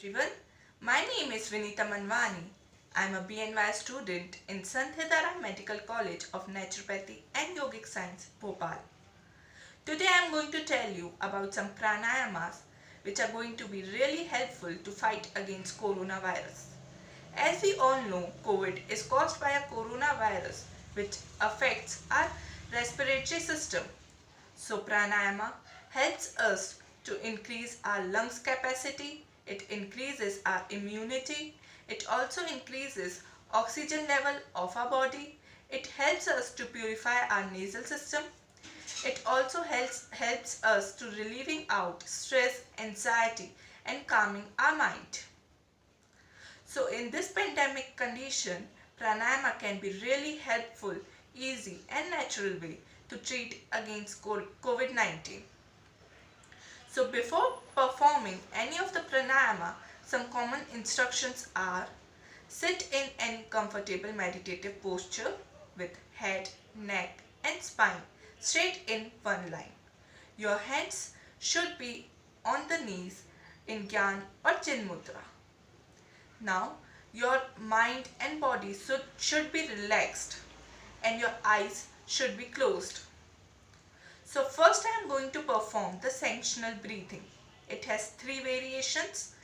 Everyone, my name is Vinita Manwani. I am a BNY student in Sant Hidara Medical College of Naturopathy and Yogic Science, Bhopal. Today I am going to tell you about some pranayamas which are going to be really helpful to fight against coronavirus. As we all know, COVID is caused by a coronavirus which affects our respiratory system. So pranayama helps us to increase our lungs capacity, it increases our immunity, it also increases oxygen level of our body, it helps us to purify our nasal system, it also helps us to relieving out stress, anxiety and calming our mind. So in this pandemic condition, pranayama can be really helpful, easy and natural way to treat against COVID-19. So before performing any of the pranayama, some common instructions are: sit in any comfortable meditative posture with head, neck and spine straight in one line. Your hands should be on the knees in Gyan or Chin Mudra. Now your mind and body should be relaxed and your eyes should be closed. So first I am going to perform the sanctional breathing. It has three variations.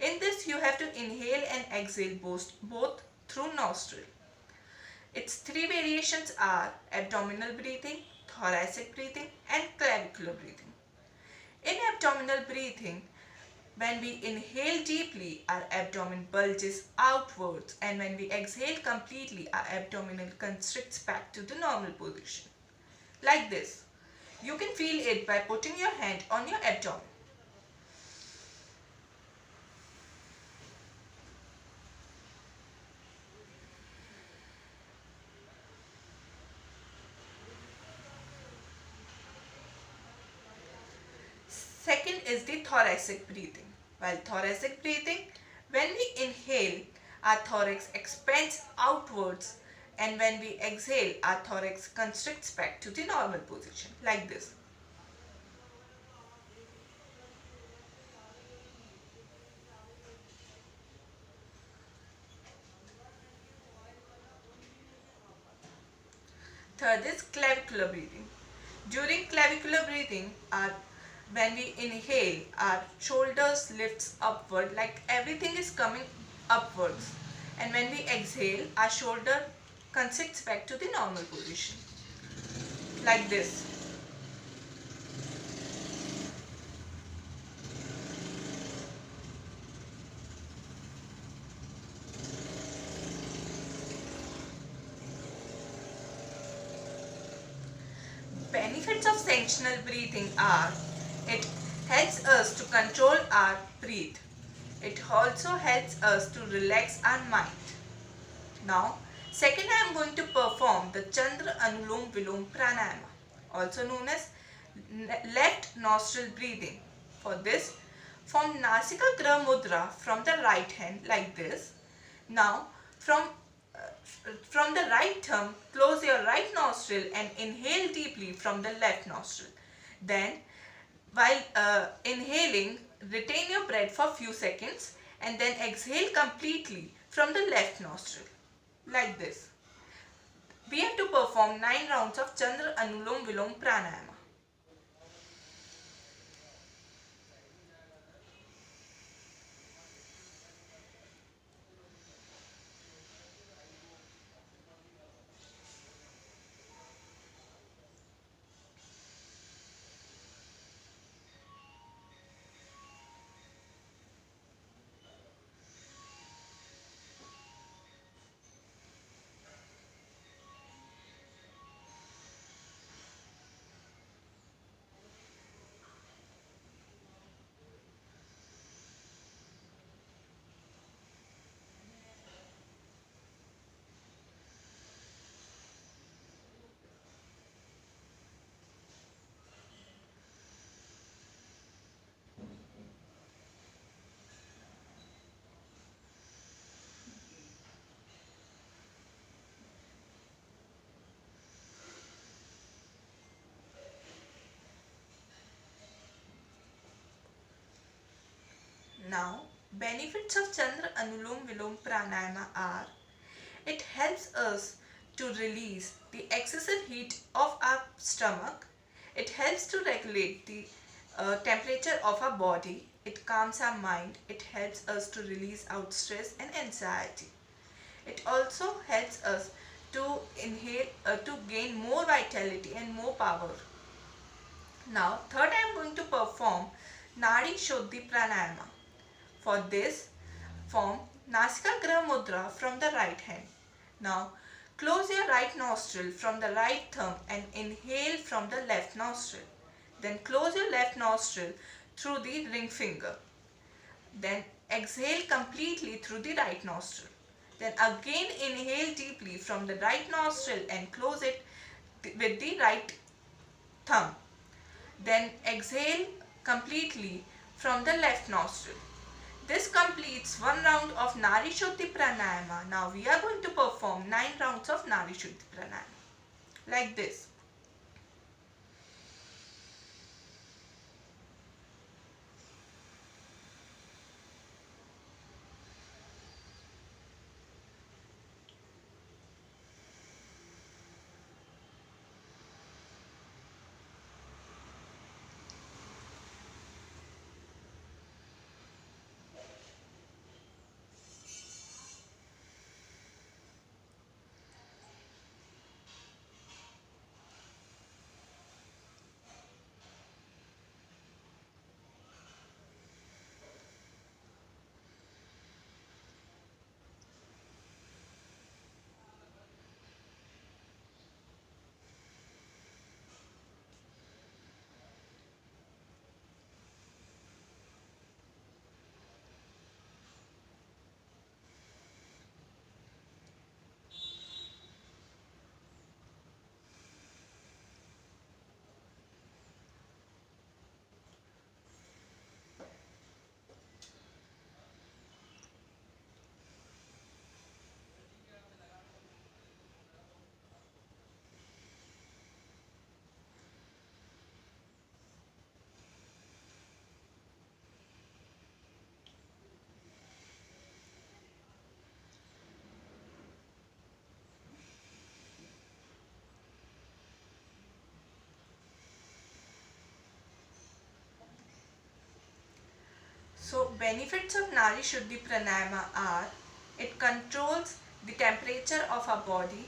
In this you have to inhale and exhale both through nostril. Its three variations are abdominal breathing, thoracic breathing and clavicular breathing. In abdominal breathing, when we inhale deeply, our abdomen bulges outwards, and when we exhale completely, our abdomen constricts back to the normal position. Like this. You can feel it by putting your hand on your abdomen. Second is the thoracic breathing. While thoracic breathing, when we inhale, our thorax expands outwards, and when we exhale, our thorax constricts back to the normal position, like this. Third is clavicular breathing. During clavicular breathing, when we inhale, our shoulders lifts upward, like everything is coming upwards, and when we exhale, our shoulder constricts back to the normal position, like this. Benefits of sanctional breathing are: it helps us to control our breath. It also helps us to relax our mind. Now, second I am going to perform the Chandra Anulom Vilom Pranayama, also known as left nostril breathing. For this, form Nasika Grah Mudra from the right hand, like this. Now, from the right thumb, close your right nostril and inhale deeply from the left nostril. Then, while inhaling, retain your breath for few seconds and then exhale completely from the left nostril, like this. We have to perform 9 rounds of Chandra Anulom Vilom Pranayama. Benefits of Chandra Anulom Vilom Pranayama are: it helps us to release the excessive heat of our stomach. It helps to regulate the temperature of our body. It calms our mind. It helps us to release out stress and anxiety. It also helps us to inhale, to gain more vitality and more power. Now, third I am going to perform Nadi Shuddhi Pranayama. For this, form Nasika Graha Mudra from the right hand. Now, close your right nostril from the right thumb and inhale from the left nostril. Then close your left nostril through the ring finger. Then exhale completely through the right nostril. Then again inhale deeply from the right nostril and close it with the right thumb. Then exhale completely from the left nostril. This completes one round of Nari Shuddhi Pranayama. Now we are going to perform 9 rounds of Nari Shuddhi Pranayama. Like this. So benefits of Nari Shuddhi Pranayama are: it controls the temperature of our body,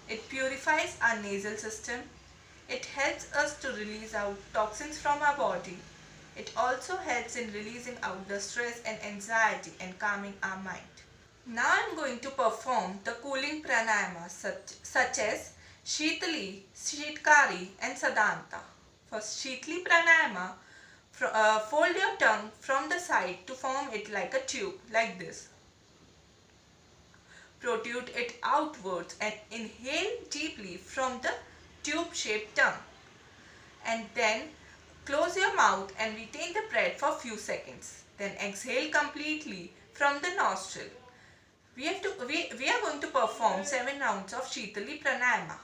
it purifies our nasal system, it helps us to release out toxins from our body, it also helps in releasing out the stress and anxiety and calming our mind. Now I am going to perform the cooling pranayama such as Shitali, Shitkari and Sadanta. For Shitali pranayama, fold your tongue from the side to form it like a tube, like this. Protrude it outwards and inhale deeply from the tube-shaped tongue. And then close your mouth and retain the breath for few seconds. Then exhale completely from the nostril. We are going to perform 7 rounds of Shitali Pranayama.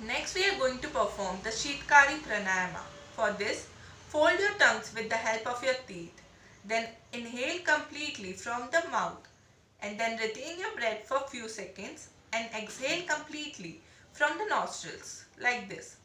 Next we are going to perform the Shitkari Pranayama. For this, fold your tongues with the help of your teeth. Then inhale completely from the mouth. and then retain your breath for few seconds and exhale completely from the nostrils like this.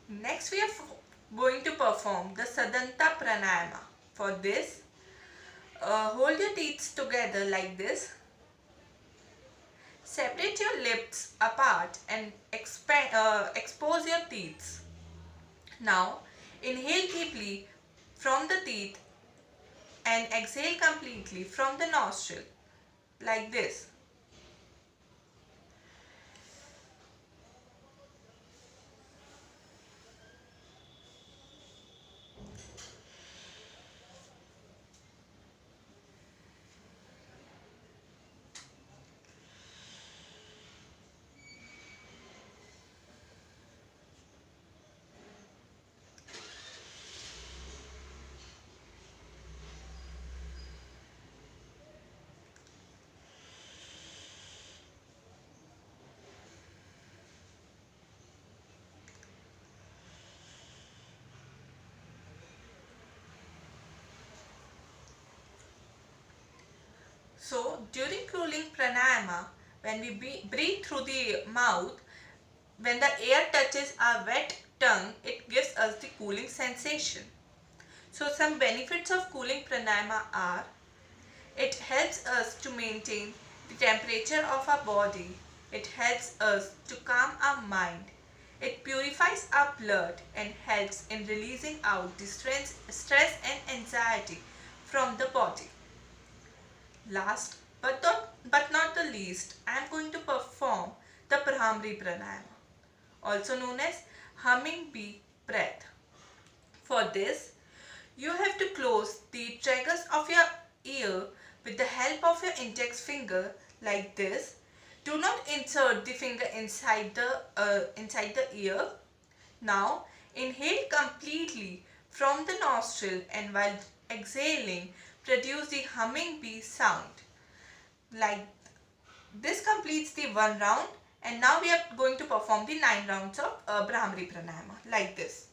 Next we are going to perform the Sadanta Pranayama. For this, hold your teeth together like this. Separate your lips apart and expose your teeth. Now, inhale deeply from the teeth and exhale completely from the nostril like this. So, during cooling pranayama, when we breathe through the mouth, when the air touches our wet tongue, it gives us the cooling sensation. So, some benefits of cooling pranayama are: it helps us to maintain the temperature of our body. It helps us to calm our mind. It purifies our blood and helps in releasing out the stress and anxiety from the body. Last but not the least, I am going to perform the Bhramari Pranayama, also known as humming bee breath. For this, you have to close the triggers of your ear with the help of your index finger like this. Do not insert the finger inside the ear. Now, inhale completely from the nostril and while exhaling, produce the humming bee sound. Like this completes the 1 round, and now we are going to perform the 9 rounds of Bhramari Pranayama like this.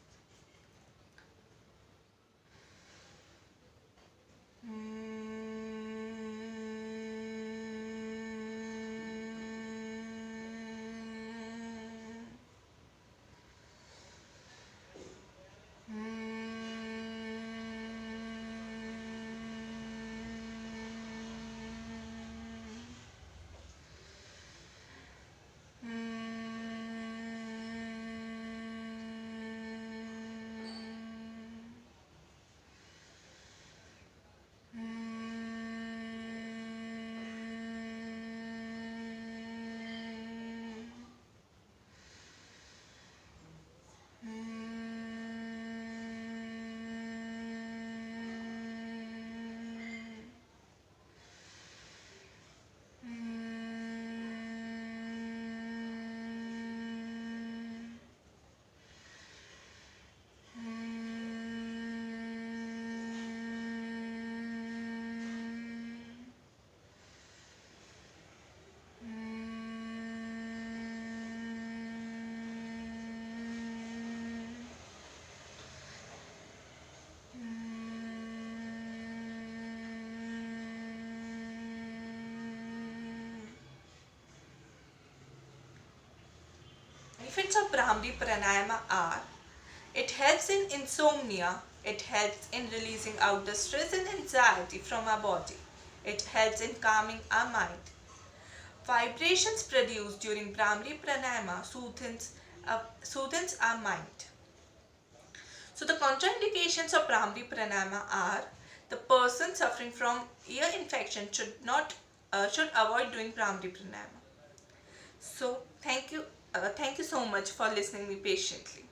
Benefits of Bhramari Pranayama are: it helps in insomnia, It helps in releasing out the stress and anxiety from our body. It helps in calming our mind. Vibrations produced during Brahmari Pranayama soothes our mind. So the contraindications of Brahmari Pranayama are: the person suffering from ear infection should avoid doing Brahmari Pranayama. So thank you so much for listening me patiently.